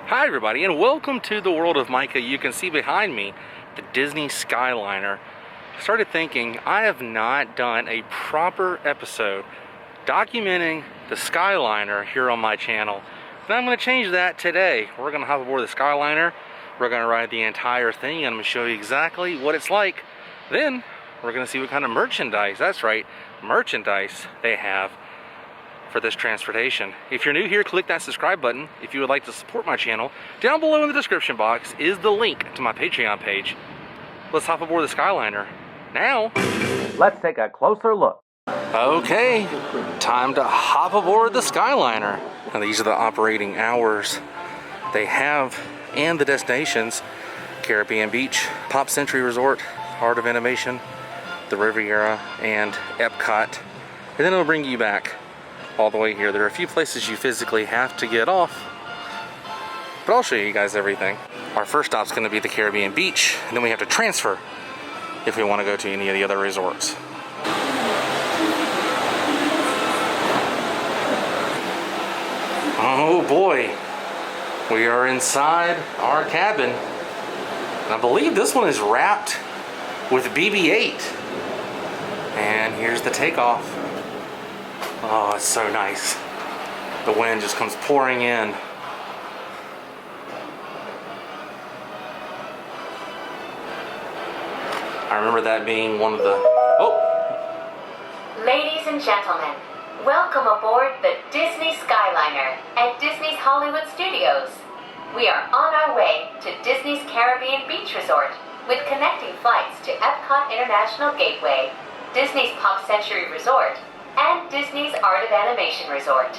Hi everybody, and welcome to the World of Micah. You can see behind me the Disney Skyliner. I started thinking I have not done a proper episode documenting the Skyliner here on my channel. And I'm going to change that today. We're going to hop aboard the Skyliner. We're going to ride the entire thing, and I'm going to show you exactly what it's like. Then we're going to see what kind of merchandise, that's right, merchandise they have for this transportation. If you're new here, click that subscribe button. If you would like to support my channel, down below in the description box is the link to my Patreon page. Let's hop aboard the Skyliner. Now, let's take a closer look. Okay, time to hop aboard the Skyliner. Now these are the operating hours they have and the destinations: Caribbean Beach, Pop Century Resort, Art of Animation, the Riviera, and Epcot. And then it'll bring you back all the way here. There are a few places you physically have to get off, but I'll show you guys everything. Our first stop's going to be the Caribbean Beach, and then we have to transfer if we want to go to any of the other resorts. Oh boy, we are inside our cabin, and I believe this one is wrapped with BB-8, and here's the takeoff. Oh, it's so nice. The wind just comes pouring in. I remember that being one of the... Oh! Ladies and gentlemen, welcome aboard the Disney Skyliner at Disney's Hollywood Studios. We are on our way to Disney's Caribbean Beach Resort with connecting flights to Epcot International Gateway, Disney's Pop Century Resort, and Disney's Art of Animation Resort.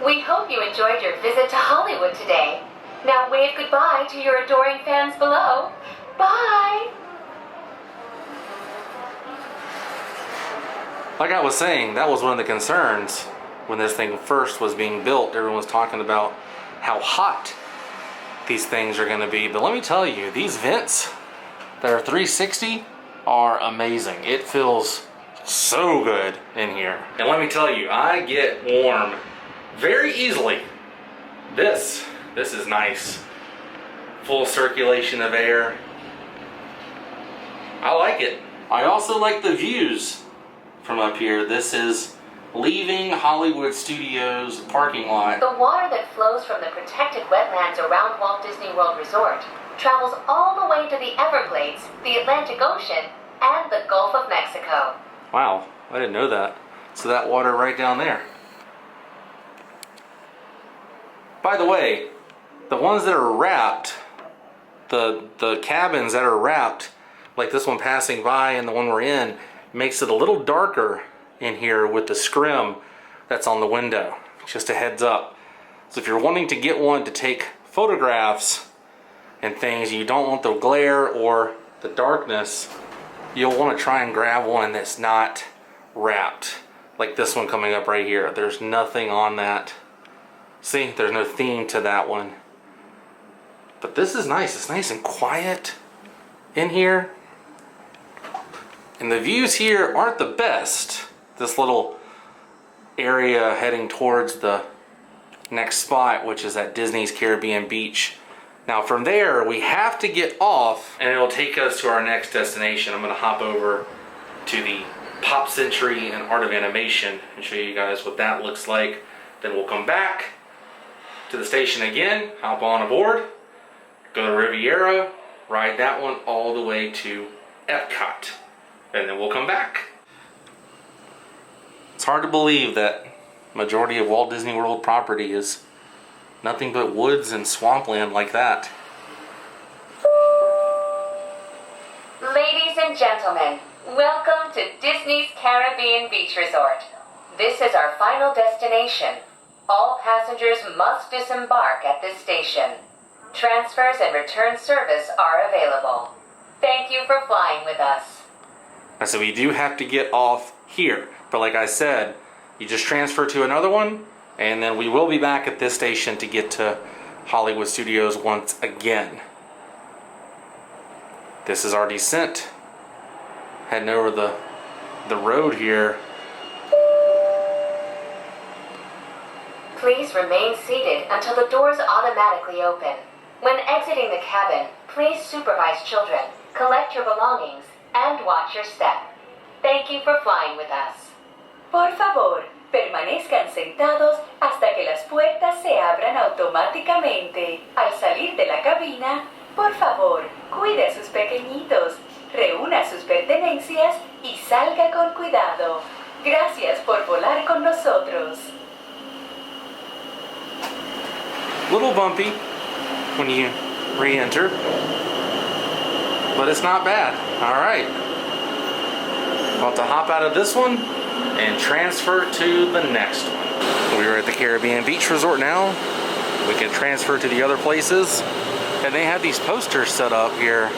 We hope you enjoyed your visit to Hollywood today. Now wave goodbye to your adoring fans below. Bye! Like I was saying, that was one of the concerns when this thing first was being built. Everyone was talking about how hot these things are going to be. But let me tell you, these vents that are 360 are amazing. It feels so good in here. And let me tell you, I get warm very easily. This is nice. Full circulation of air. I like it. I also like the views from up here. This is leaving Hollywood Studios parking lot. The water that flows from the protected wetlands around Walt Disney World Resort travels all the way to the Everglades, the Atlantic Ocean, and the Gulf of Mexico. Wow, I didn't know that. So that water right down there. By the way, the ones that are wrapped, the cabins that are wrapped, like this one passing by and the one we're in, makes it a little darker in here with the scrim that's on the window. Just a heads up. So if you're wanting to get one to take photographs and things, you don't want the glare or the darkness, you'll want to try and grab one that's not wrapped. Like this one coming up right here. There's nothing on that. See, there's no theme to that one. But this is nice. It's nice and quiet in here. And the views here aren't the best. This little area heading towards the next spot, which is at Disney's Caribbean Beach. Now from there, we have to get off, and it'll take us to our next destination. I'm going to hop over to the Pop Century and Art of Animation and show you guys what that looks like. Then we'll come back to the station again, hop on aboard, go to Riviera, ride that one all the way to Epcot, and then we'll come back. It's hard to believe that majority of Walt Disney World property is nothing but woods and swampland like that. Ladies and gentlemen, welcome to Disney's Caribbean Beach Resort. This is our final destination. All passengers must disembark at this station. Transfers and return service are available. Thank you for flying with us. So we do have to get off here, but like I said, you just transfer to another one, and then we will be back at this station to get to Hollywood Studios once again. This is our descent. Heading over the road here. Please remain seated until the doors automatically open. When exiting the cabin, please supervise children, collect your belongings, and watch your step. Thank you for flying with us. Por favor, permanezcan sentados hasta que las puertas se abran automáticamente. Al salir de la cabina, por favor, cuide a sus pequeñitos, reúna sus pertenencias y salga con cuidado. Gracias por volar con nosotros. Little bumpy when you re-enter, but it's not bad. All right, about to hop out of this one and transfer to the next one. We're at the Caribbean Beach Resort now. We can transfer to the other places, and they have these posters set up here.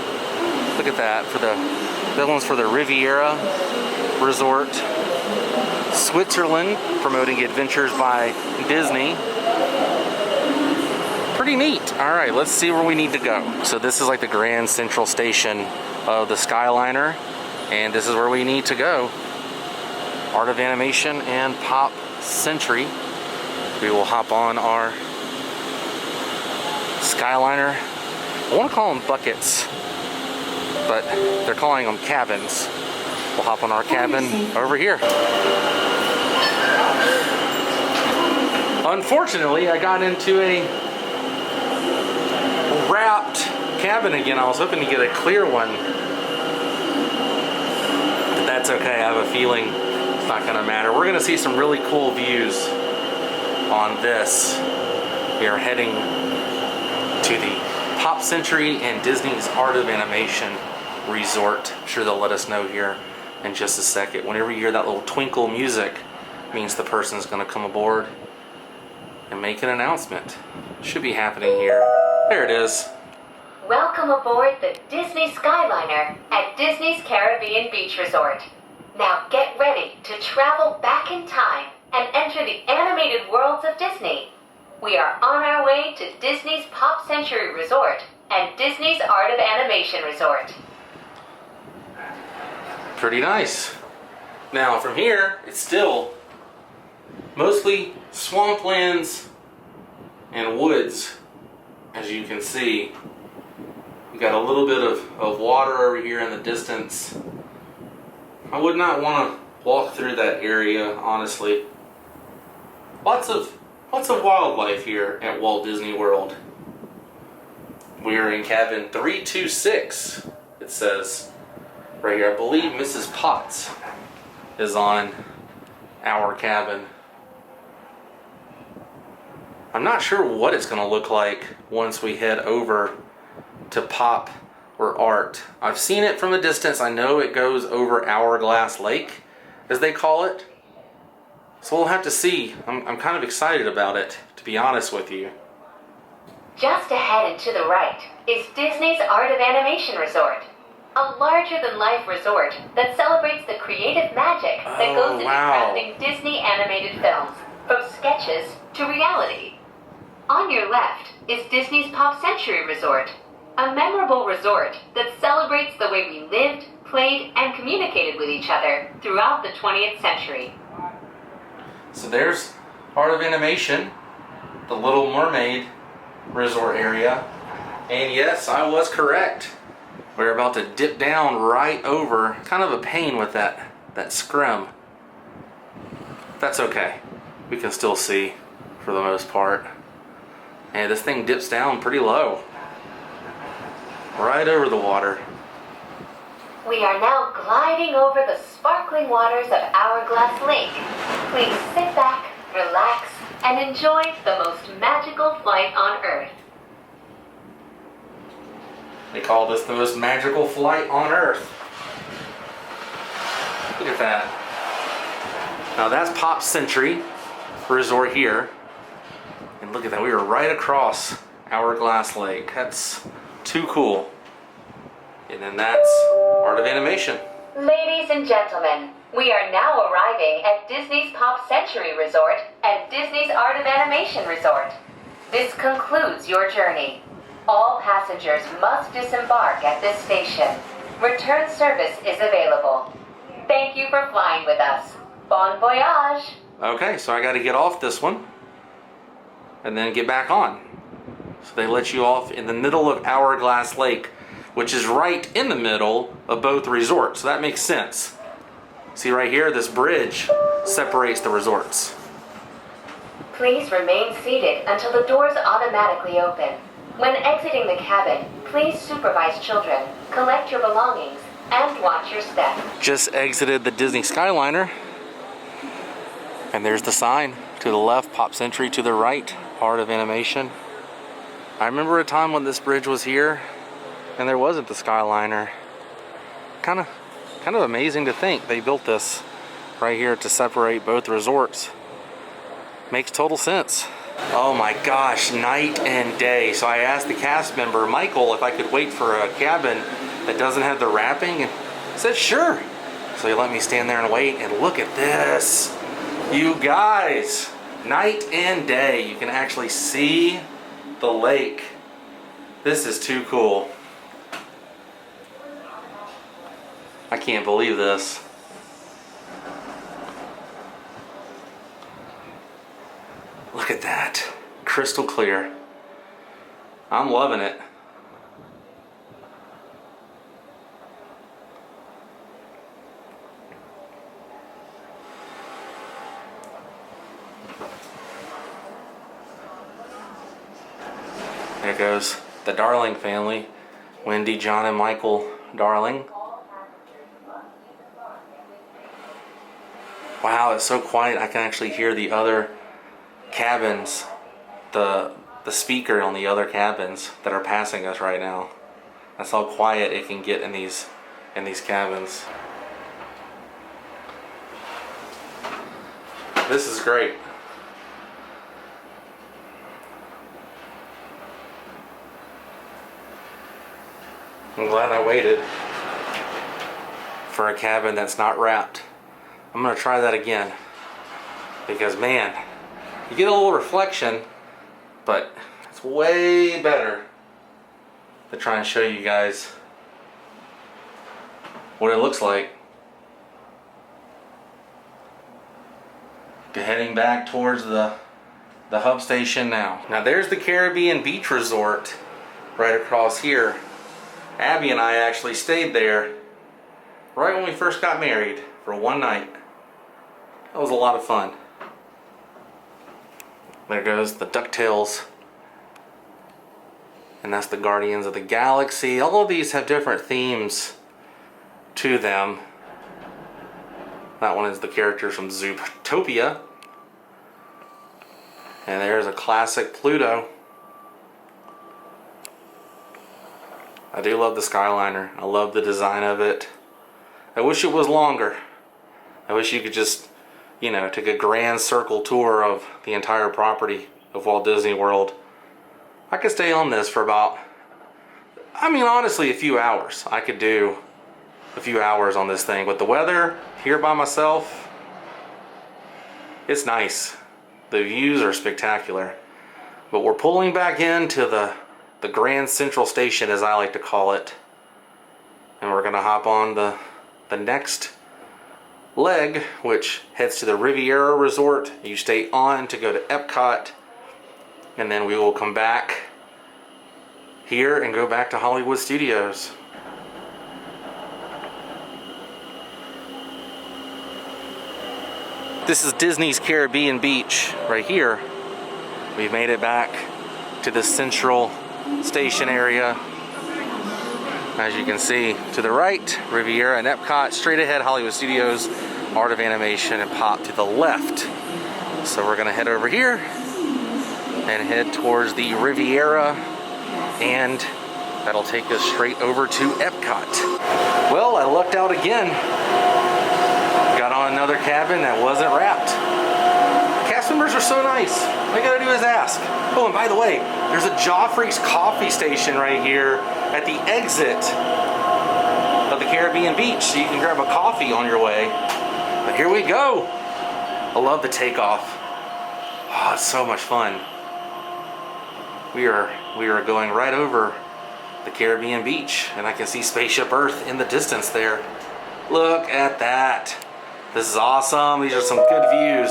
Look at that, for that one's for the Riviera Resort. Switzerland, promoting adventures by Disney. Pretty neat. All right, let's see where we need to go. So this is like the Grand Central Station of the Skyliner, and this is where we need to go. Art of Animation and Pop Century. We will hop on our Skyliner. I want to call them buckets, but they're calling them cabins. We'll hop on our cabin over here. Unfortunately, I got into a wrapped cabin again. I was hoping to get a clear one, but that's okay. I have a feeling it's not going to matter. We're going to see some really cool views on this. We are heading to the Pop Century and Disney's Art of Animation Resort. I'm sure they'll let us know here in just a second. Whenever you hear that little twinkle music, it means the person's going to come aboard and make an announcement. Should be happening here. There it is. Welcome aboard the Disney Skyliner at Disney's Caribbean Beach Resort. Now get ready to travel back in time and enter the animated worlds of Disney. We are on our way to Disney's Pop Century Resort and Disney's Art of Animation Resort. Pretty nice. Now from here, it's still mostly swamplands and woods. As you can see, we got a little bit of water over here in the distance. I would not want to walk through that area, honestly. Lots of wildlife here at Walt Disney World. We are in cabin 326, it says right here. I believe Mrs. Potts is on our cabin. I'm not sure what it's going to look like once we head over to Pop or Art. I've seen it from a distance. I know it goes over Hourglass Lake, as they call it. So we'll have to see. I'm kind of excited about it, to be honest with you. Just ahead and to the right is Disney's Art of Animation Resort, a larger-than-life resort that celebrates the creative magic that goes into crafting Disney animated films, from sketches to reality. On your left is Disney's Pop Century Resort, a memorable resort that celebrates the way we lived, played, and communicated with each other throughout the 20th century. So there's Art of Animation, the Little Mermaid resort area. And yes, I was correct. We're about to dip down right over, kind of a pain with that scrim. That's okay. We can still see for the most part. And this thing dips down pretty low. Right over the water. We are now gliding over the sparkling waters of Hourglass Lake. Please sit back, relax, and enjoy the most magical flight on Earth. They call this the most magical flight on Earth. Look at that. Now that's Pop Century Resort here. And look at that, we were right across Hourglass Lake. That's too cool. And then that's Art of Animation. Ladies and gentlemen, we are now arriving at Disney's Pop Century Resort and Disney's Art of Animation Resort. This concludes your journey. All passengers must disembark at this station. Return service is available. Thank you for flying with us. Bon voyage! Okay, so I got to get off this one. and then get back on. So they let you off in the middle of Hourglass Lake, which is right in the middle of both resorts. So that makes sense. See right here, this bridge separates the resorts. Please remain seated until the doors automatically open. When exiting the cabin, please supervise children, collect your belongings, and watch your step. Just exited the Disney Skyliner. And there's the sign. To the left, Pop Century. To the right, Art of Animation. I remember a time when this bridge was here and there wasn't the Skyliner. Kind of amazing to think they built this right here to separate both resorts. Makes total sense. Oh my gosh, night and day. So I asked the cast member, Michael, if I could wait for a cabin that doesn't have the wrapping, and he said sure. So he let me stand there and wait, and look at this. You guys, night and day. You can actually see the lake. This is too cool. I can't believe this. Look at that. Crystal clear. I'm loving it. There goes the Darling family. Wendy, John, and Michael Darling. Wow, it's so quiet I can actually hear the other cabins, the speaker on the other cabins that are passing us right now. That's how quiet it can get in these cabins. This is great. I'm glad I waited for a cabin that's not wrapped. I'm gonna try that again because man, you get a little reflection, but it's way better to try and show you guys what it looks like. Heading back towards the hub station now. Now there's the Caribbean Beach Resort right across here. Abby and I actually stayed there right when we first got married for one night. That was a lot of fun. There goes the DuckTales. And that's the Guardians of the Galaxy. All of these have different themes to them. That one is the characters from Zootopia. And there's a classic Pluto. I do love the Skyliner. I love the design of it. I wish it was longer. I wish you could just, you know, take a grand circle tour of the entire property of Walt Disney World. I could stay on this for about, I mean, honestly, a few hours. I could do a few hours on this thing. With the weather, here by myself, it's nice. The views are spectacular. But we're pulling back into the Grand Central Station, as I like to call it. And we're gonna hop on the next leg, which heads to the Riviera Resort. You stay on to go to Epcot, and then we will come back here and go back to Hollywood Studios. This is Disney's Caribbean Beach right here. We've made it back to the Central Station area. As you can see, to the right, Riviera and Epcot. Straight ahead, Hollywood Studios, Art of Animation, and Pop to the left. So we're gonna head over here and head towards the Riviera, and that'll take us straight over to Epcot. Well, I lucked out again. Got on another cabin that wasn't wrapped. Cast members are so nice. All you gotta do is ask. Oh, and by the way, there's a Joffrey's coffee station right here at the exit of the Caribbean Beach, so you can grab a coffee on your way. But here we go. I love the takeoff. Oh, it's so much fun. We are going right over the Caribbean Beach, and I can see Spaceship Earth in the distance there. Look at that. This is awesome. These are some good views.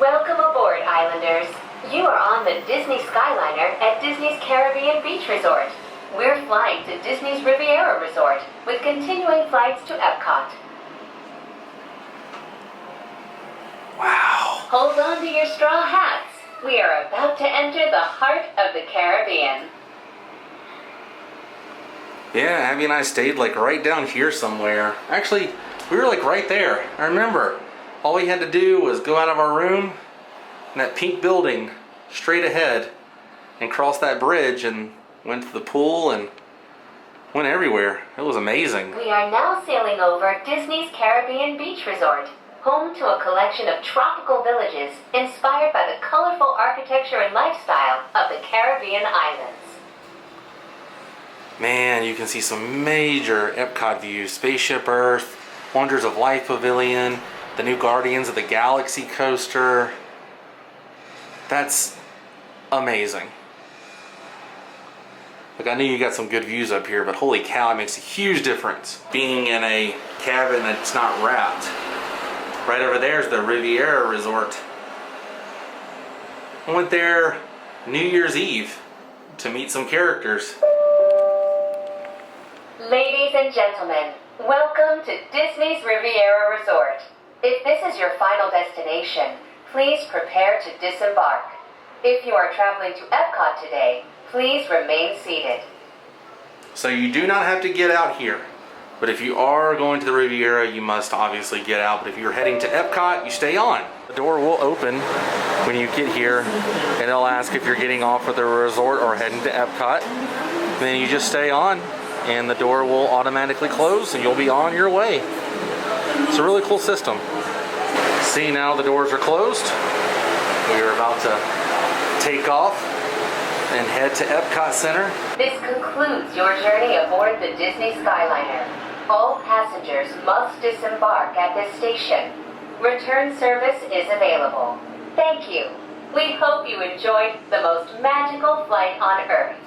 Welcome aboard, Islanders. You are on the Disney Skyliner at Disney's Caribbean Beach Resort. We're flying to Disney's Riviera Resort with continuing flights to Epcot. Wow. Hold on to your straw hats. We are about to enter the heart of the Caribbean. Yeah, Abby and I stayed like right down here somewhere. Actually, we were like right there. I remember. All we had to do was go out of our room in that pink building straight ahead and cross that bridge and went to the pool and went everywhere. It was amazing. We are now sailing over Disney's Caribbean Beach Resort, home to a collection of tropical villages inspired by the colorful architecture and lifestyle of the Caribbean islands. Man, you can see some major Epcot views. Spaceship Earth, Wonders of Life Pavilion, the new Guardians of the Galaxy coaster. That's amazing. Look, I knew you got some good views up here, but holy cow, it makes a huge difference being in a cabin that's not wrapped. Right over there is the Riviera Resort. I went there New Year's Eve to meet some characters. Ladies and gentlemen, welcome to Disney's Riviera Resort. If this is your final destination, please prepare to disembark. If you are traveling to Epcot today, please remain seated. So you do not have to get out here. But if you are going to the Riviera, you must obviously get out. But if you're heading to Epcot, you stay on. The door will open when you get here, and it'll ask if you're getting off at the resort or heading to Epcot. Then you just stay on, and the door will automatically close, and you'll be on your way. It's a really cool system. See, now the doors are closed. We are about to take off and head to Epcot Center. This concludes your journey aboard the Disney Skyliner. All passengers must disembark at this station. Return service is available. Thank you. We hope you enjoyed the most magical flight on Earth.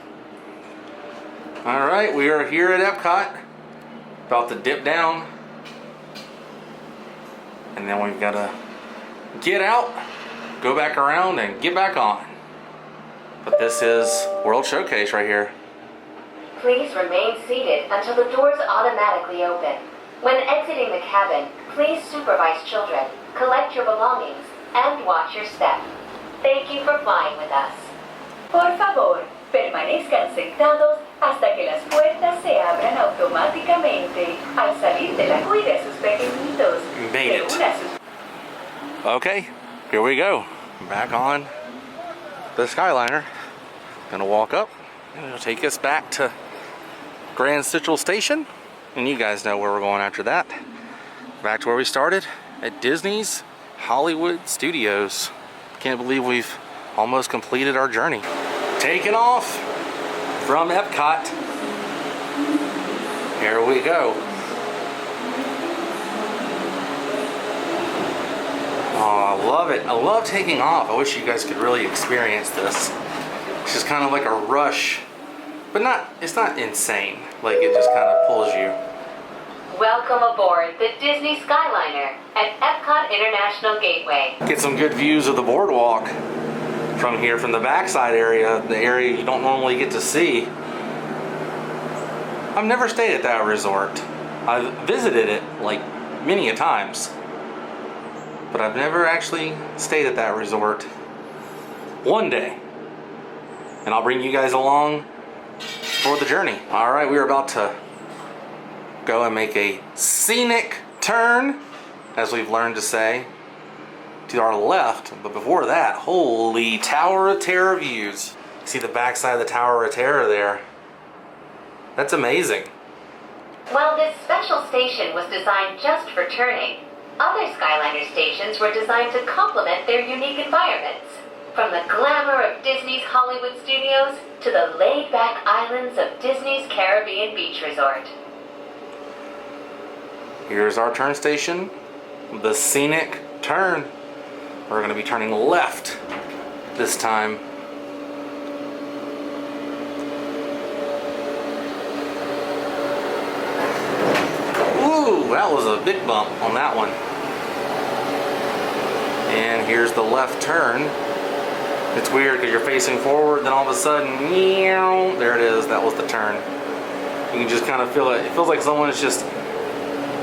All right, we are here at Epcot. About to dip down. And then we've got to get out, go back around, and get back on. But this is World Showcase right here. Please remain seated until the doors automatically open. When exiting the cabin, please supervise children, collect your belongings, and watch your step. Thank you for flying with us. Por favor, permanezcan sentados hasta que las puertas se abran automáticamente. Al salir de la cuide a sus pequeñitos. Made it. Okay, here we go. Back on the Skyliner. Gonna walk up and it'll take us back to Grand Central Station, and you guys know where we're going after that. Back to where we started at Disney's Hollywood Studios. Can't believe we've almost completed our journey. Taking off from Epcot. Here we go. Oh, I love it. I love taking off. I wish you guys could really experience this. It's just kind of like a rush, but it's not insane. Like, it just kind of pulls you. Welcome aboard the Disney Skyliner at Epcot International Gateway. Get some good views of the boardwalk from here, from the backside area, the area you don't normally get to see. I've never stayed at that resort. I've visited it like many a times, but I've never actually stayed at that resort. One day, and I'll bring you guys along for the journey. All right, we are about to go and make a scenic turn, as we've learned to say, to our left. But before that, holy Tower of Terror views. See the backside of the Tower of Terror there. That's amazing. While this special station was designed just for turning, other Skyliner stations were designed to complement their unique environments. From the glamour of Disney's Hollywood Studios to the laid-back islands of Disney's Caribbean Beach Resort. Here's our turn station, the scenic turn. We're going to be turning left this time. Ooh, that was a big bump on that one. And here's the left turn. It's weird because you're facing forward, then all of a sudden, meow, there it is. That was the turn. You can just kind of feel it. It feels like someone is just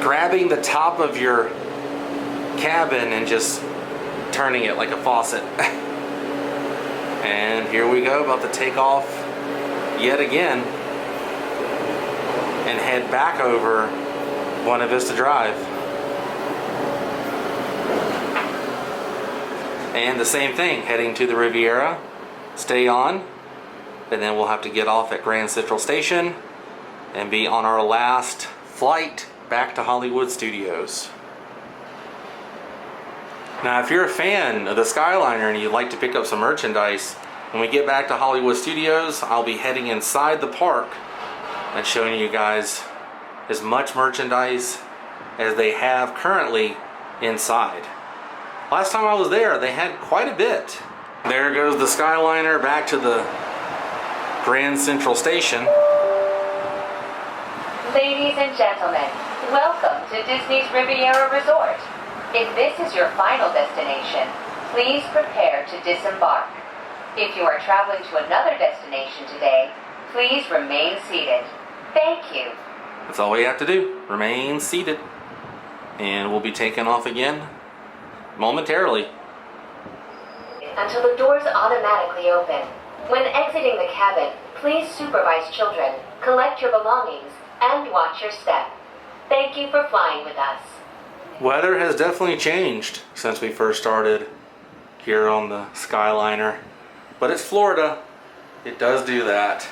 grabbing the top of your cabin and just turning it like a faucet. And here we go, about to take off yet again and head back over Buena Vista Drive. And the same thing, heading to the Riviera, stay on, and then we'll have to get off at Grand Central Station and be on our last flight back to Hollywood Studios. Now, if you're a fan of the Skyliner and you'd like to pick up some merchandise, when we get back to Hollywood Studios, I'll be heading inside the park and showing you guys as much merchandise as they have currently inside. Last time I was there, they had quite a bit. There goes the Skyliner back to the Grand Central Station. Ladies and gentlemen, welcome to Disney's Riviera Resort. If this is your final destination, please prepare to disembark. If you are traveling to another destination today, please remain seated. Thank you. That's all we have to do, remain seated. And we'll be taking off again momentarily. Until the doors automatically open. When exiting the cabin, please supervise children, collect your belongings, and watch your step. Thank you for flying with us. Weather has definitely changed since we first started here on the Skyliner. But it's Florida. It does do that.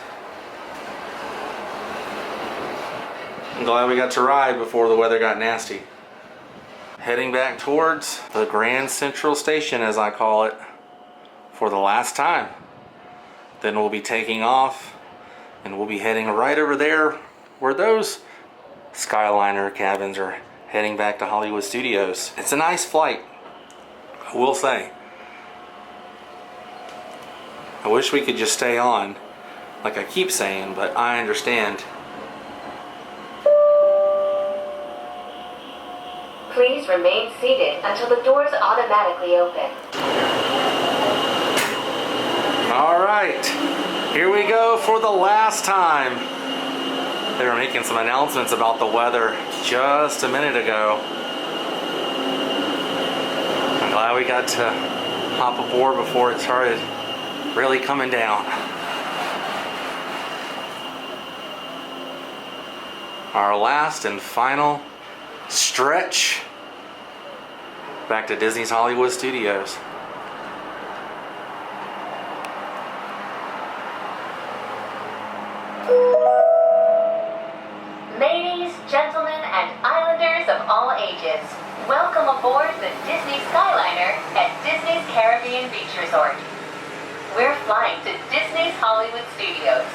I'm glad we got to ride before the weather got nasty. Heading back towards the Grand Central Station, as I call it, for the last time. Then we'll be taking off and we'll be heading right over there where those Skyliner cabins are heading back to Hollywood Studios. It's a nice flight, I will say. I wish we could just stay on, like I keep saying, but I understand. Please remain seated until the doors automatically open. All right, here we go for the last time. They were making some announcements about the weather just a minute ago. I'm glad we got to hop aboard before it started really coming down. Our last and final stretch back to Disney's Hollywood Studios. Ladies, gentlemen, and islanders of all ages, welcome aboard the Disney Skyliner at Disney's Caribbean Beach Resort. We're flying to Disney's Hollywood Studios.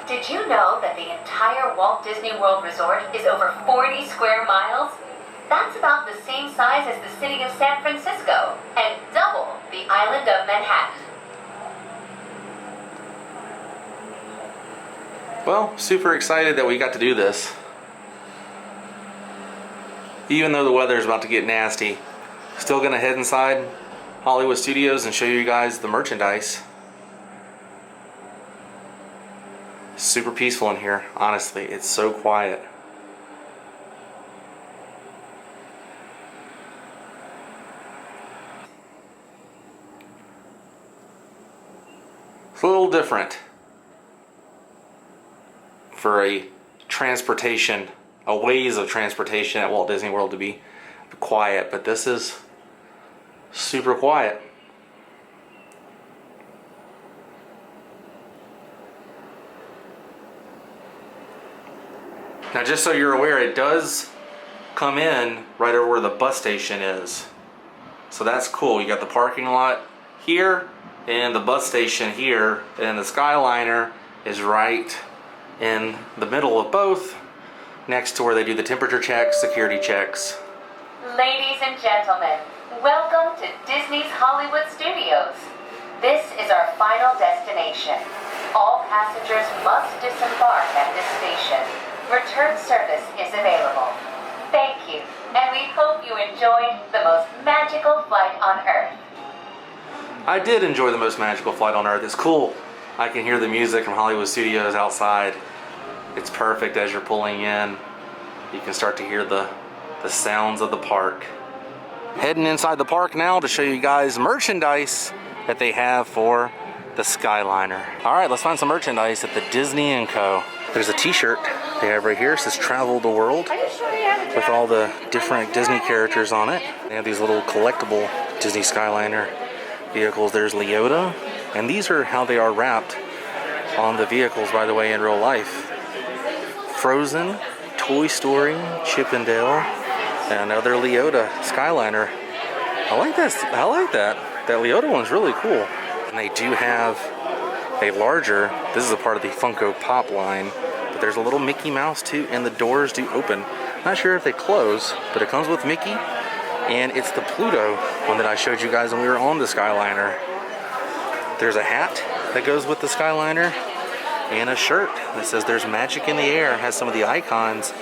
Did you know that the entire Walt Disney World Resort is over 40 square miles? That's about the same size as the city of San Francisco and double the island of Manhattan. Well, super excited that we got to do this. Even though the weather is about to get nasty, still gonna head inside Hollywood Studios and show you guys the merchandise. Super peaceful in here, honestly. It's so quiet. It's a little different for a transportation, a ways of transportation at Walt Disney World to be quiet, but this is super quiet. Now, just so you're aware, it does come in right over where the bus station is. So that's cool. You got the parking lot here and the bus station here, and the Skyliner is right in the middle of both, next to where they do the temperature checks, security checks. Ladies and gentlemen, welcome to Disney's Hollywood Studios. This is our final destination. All passengers must disembark at this station. Return service is available. Thank you, and we hope you enjoyed the most magical flight on Earth. I did enjoy the most magical flight on Earth. It's cool. I can hear the music from Hollywood Studios outside. It's perfect as you're pulling in. You can start to hear the sounds of the park. Heading inside the park now to show you guys merchandise that they have for the Skyliner. All right, let's find some merchandise at the Disney & Co. There's a t-shirt they have right here. It says Travel the World with all the different Disney characters on it. They have these little collectible Disney Skyliner vehicles. There's Leota, and these are how they are wrapped on the vehicles, by the way, in real life. Frozen, Toy Story, Chip and Dale, and another Leota Skyliner. I like that. That Leota one's really cool. And they do have a larger, this is a part of the Funko Pop line, but there's a little Mickey Mouse too, and the doors do open. Not sure if they close, but it comes with Mickey, and it's the Pluto one that I showed you guys when we were on the Skyliner. There's a hat that goes with the Skyliner, and a shirt that says there's magic in the air. It has some of the icons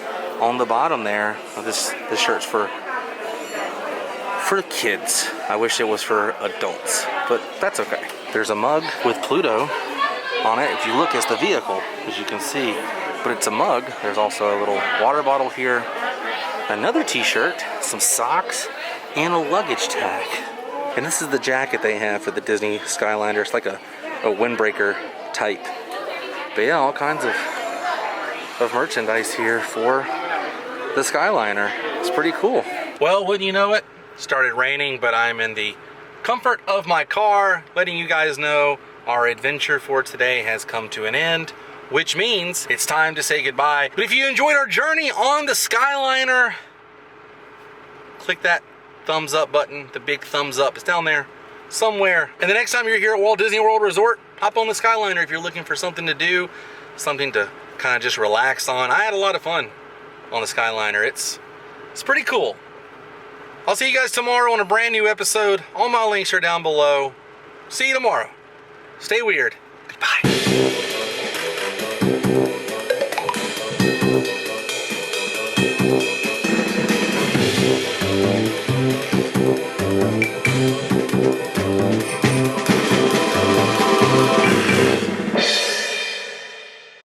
on the bottom there. This shirt's for kids. I wish it was for adults, but that's okay. There's a mug with Pluto on it. If you look, it's the vehicle, as you can see, but it's a mug. There's also a little water bottle here, another t-shirt, some socks, and a luggage tag. And this is the jacket they have for the Disney Skyliner. It's like a windbreaker type. But yeah, all kinds of merchandise here for the Skyliner. It's pretty cool. Well, wouldn't you know it? Started raining, but I'm in the comfort of my car, letting you guys know our adventure for today has come to an end, which means it's time to say goodbye. But if you enjoyed our journey on the Skyliner, click that thumbs up button, the big thumbs up. It's down there somewhere. And the next time you're here at Walt Disney World Resort, hop on the Skyliner if you're looking for something to do, something to kind of just relax on. I had a lot of fun on the Skyliner. It's pretty cool. I'll see you guys tomorrow on a brand new episode. All my links are down below. See you tomorrow. Stay weird. Goodbye.